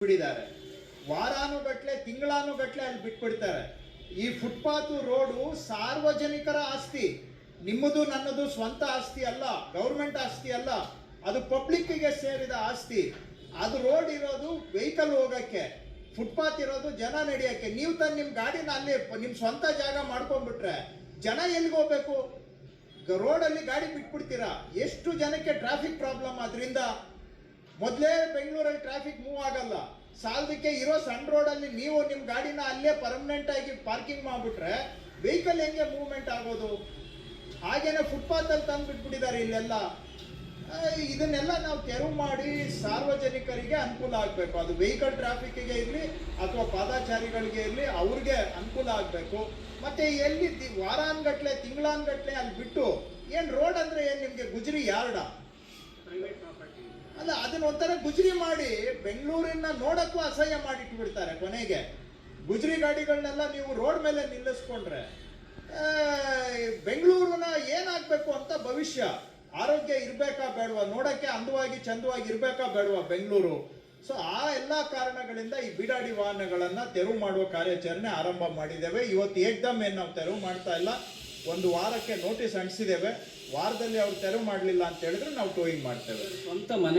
ಬಿಟ್ಟಿದ್ದಾರೆ. ವಾರಾನುಗಟ್ಲೆ ತಿಂಗಳಾನುಗಟ್ಲೆ ಅಲ್ಲಿ ಬಿಟ್ಬಿಡ್ತಾರೆ. ಈ ಫುಟ್ಪಾತ್ ರೋಡು ಸಾರ್ವಜನಿಕರ ಆಸ್ತಿ, ನಿಮ್ಮದು ನನ್ನದು ಸ್ವಂತ ಆಸ್ತಿ ಅಲ್ಲ, ಗೌರ್ಮೆಂಟ್ ಆಸ್ತಿ ಅಲ್ಲ, ಅದು ಪಬ್ಲಿಕ್ಗೆ ಸೇರಿದ ಆಸ್ತಿ. ಅದು ರೋಡ್ ಇರೋದು ವೆಹಿಕಲ್ ಹೋಗಕ್ಕೆ, ಫುಟ್ಪಾತ್ ಇರೋದು ಜನ ನಡೆಯಕ್ಕೆ. ನೀವು ತಂದು ನಿಮ್ಮ ಗಾಡಿನ ಅಲ್ಲಿ ನಿಮ್ಮ ಸ್ವಂತ ಜಾಗ ಮಾಡ್ಕೊಂಡ್ಬಿಟ್ರೆ ಜನ ಎಲ್ಲಿಗೆ ಹೋಗ್ಬೇಕು? ರೋಡಲ್ಲಿ ಗಾಡಿ ಬಿಟ್ಬಿಡ್ತೀರಾ. ಎಷ್ಟು ಜನಕ್ಕೆ ಟ್ರಾಫಿಕ್ ಪ್ರಾಬ್ಲಮ್ ಅದರಿಂದ. ಮೊದಲೇ ಬೆಂಗಳೂರಲ್ಲಿ ಟ್ರಾಫಿಕ್ ಮೂವ್ ಆಗಲ್ಲ, ಸಾಲದಕ್ಕೆ ಇರೋ ಸಣ್ಣ ರೋಡಲ್ಲಿ ನೀವು ನಿಮ್ಮ ಗಾಡಿನ ಅಲ್ಲೇ ಪರ್ಮನೆಂಟ್ ಆಗಿ ಪಾರ್ಕಿಂಗ್ ಮಾಡಿಬಿಟ್ರೆ ವೆಹಿಕಲ್ ಹೆಂಗೆ ಮೂವ್ಮೆಂಟ್ ಆಗೋದು? ಹಾಗೇನೆ ಫುಟ್ಪಾತಲ್ಲಿ ತಂದು ಬಿಟ್ಬಿಟ್ಟಿದ್ದಾರೆ ಇಲ್ಲೆಲ್ಲ. ಇದನ್ನೆಲ್ಲ ನಾವು ತೆರವು ಮಾಡಿ ಸಾರ್ವಜನಿಕರಿಗೆ ಅನುಕೂಲ ಆಗಬೇಕು. ಅದು ವೆಹಿಕಲ್ ಟ್ರಾಫಿಕ್ಗೆ ಇರಲಿ ಅಥವಾ ಪಾದಾಚಾರಿಗಳಿಗೆ ಇರಲಿ, ಅವ್ರಿಗೆ ಅನುಕೂಲ ಆಗಬೇಕು. ಮತ್ತು ಎಲ್ಲಿ ವಾರಾನ್ಗಟ್ಲೆ ತಿಂಗಳಾನ್ಗಟ್ಲೆ ಅಲ್ಲಿ ಬಿಟ್ಟು ಏನು ರೋಡ್ ಅಂದರೆ ಏನು ನಿಮಗೆ ಗುಜರಿ ಯಾರ್ಡ ಅಲ್ಲ, ಅದನ್ನ ಒಂಥರ ಗುಜರಿ ಮಾಡಿ ಬೆಂಗಳೂರಿನ ನೋಡಕ್ಕೂ ಅಸಹ್ಯ ಮಾಡಿಟ್ಬಿಡ್ತಾರೆ. ಕೊನೆಗೆ ಗುಜರಿ ಗಾಡಿಗಳನ್ನೆಲ್ಲ ನೀವು ರೋಡ್ ಮೇಲೆ ನಿಲ್ಲಿಸ್ಕೊಂಡ್ರೆ ಬೆಂಗಳೂರಿನ ಏನಾಗಬೇಕು ಅಂತ ಭವಿಷ್ಯ, ಆರೋಗ್ಯ ಇರಬೇಕಾ ಬೇಡವಾ, ನೋಡಕ್ಕೆ ಅಂದವಾಗಿ ಚಂದವಾಗಿ ಇರಬೇಕಾ ಬೇಡವಾ ಬೆಂಗಳೂರು? ಸೊ ಆ ಎಲ್ಲ ಕಾರಣಗಳಿಂದ ಈ ಬಿಡಾಡಿ ವಾಹನಗಳನ್ನು ತೆರವು ಮಾಡುವ ಕಾರ್ಯಾಚರಣೆ ಆರಂಭ ಮಾಡಿದ್ದೇವೆ. ಇವತ್ತು ಏಕ್ದಮ್ ಏನು ನಾವು ತೆರವು ಮಾಡ್ತಾ ಇಲ್ಲ, ಒಂದು ವಾರಕ್ಕೆ ನೋಟಿಸ್ ಅಂಟಿಸಿದ್ದೇವೆ. ವಾರದಲ್ಲಿ ಅವ್ರು ತೆರವು ಮಾಡಲಿಲ್ಲ ಅಂತ ಹೇಳಿದ್ರೆ ನಾವು ಟೋಯಿಂಗ್ ಮಾಡ್ತೇವೆ. ಸ್ವಂತ ಮನೆ